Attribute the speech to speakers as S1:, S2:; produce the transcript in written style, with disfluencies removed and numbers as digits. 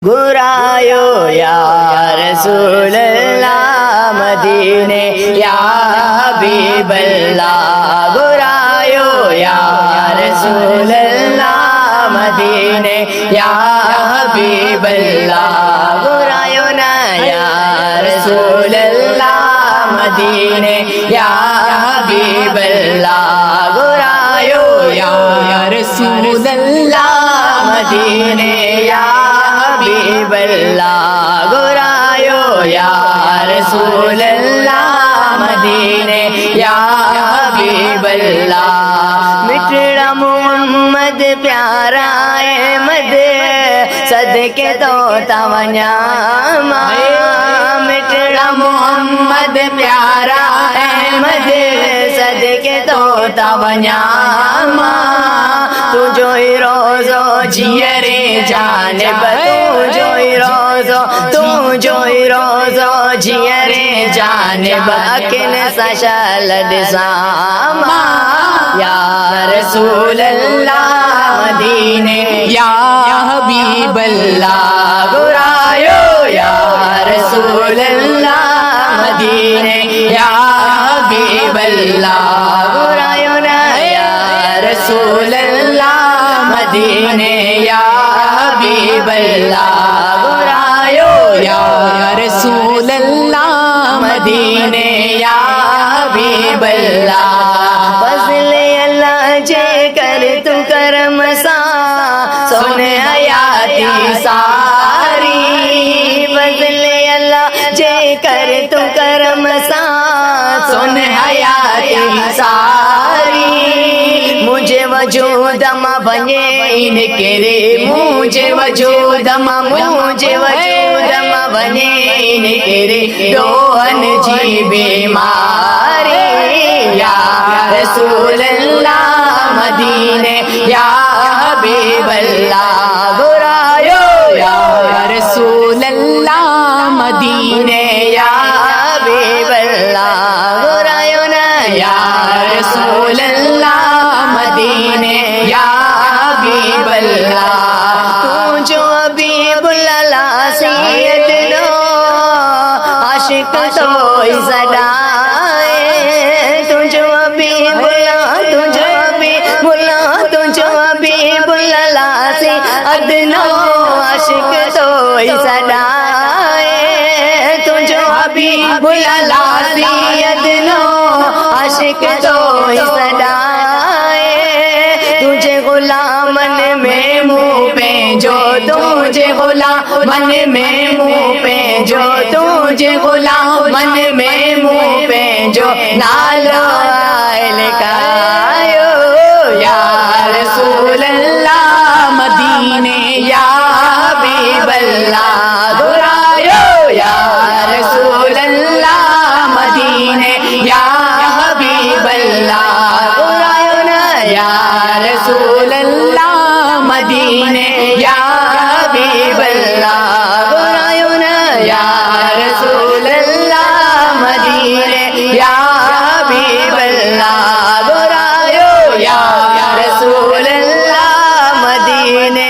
S1: गुरायो या रसूलल्लाह मदीने या हबीबल्लाह। गुरायो या रसूलल्लाह मदीने या हबीबल्लाह। गुरायो ना या रसूलल्लाह मदीने या हबीबल्लाह। गुरायो या रसूलल्लाह मदीने या हबीबल्लाह। गुरायो या रसूलल्लाह मदीने या हबीबल्लाह। मिठड़ा मोहम्मद प्यारा अहमद सदके तो तवन्या मिठड़ा मोहम्मद प्यारा अहमद सदके तो तवन्या तू जो रोज़ो जियरे जाने तू जो रोज़ो जियरे जाने अकिन सशलद सामा या रसूलल्लाह मदीने या हबीबल्लाह। गुरायो या रसूलल्लाह मदीने या हबीबल्लाह। गुरायो ना या रसूलल्लाह मदीने या हबीबल्लाह। गुरायो या रसूलल्लाह मदीने या हबीबल्लाह। फज़ले अल्लाह जे कर तू करम सा सोने हयाती सारी। फज़ले अल्लाह जे कर तू करम सा सोने हयाती सारी। मुझे वजूद मा बने इनके रे मुझे वजूद मा बने इनके रे दोहन जी बीमारी या रसूलल्लाह मदीने या हबीबल्लाह। गुरायो या रसूलल्लाह मदीने या हबीबल्लाह। गुरायो ना या रसूलल्लाह मदीने या हबीबल्लाह। तू जो हबीबुल्लाह सैयद नो आशिक तो सदाए। तू जो हबीबुल्लाह सैयद नो आशिक तो सदाए। तू जो हबीबुल्लाह सैयद नो आशिक तो सदाए। तुझे गुलामन में मुँह पे जो तुझे गुलामन में मुँह पे जो तुझे गुलामन में मुँह पे जो नालो लिखायो या रसूलल्लाह मदीने या हबीबल्लाह। गुरायो या रसूलल्लाह मदीने या हबीबल्लाह। गुरायो ना या रसूलल्लाह मदीने या हबीबल्लाह। गुरायो ना या रसूलल्लाह मदीने या हबीबल्लाह। गुरायो या रसूलल्लाह मदीने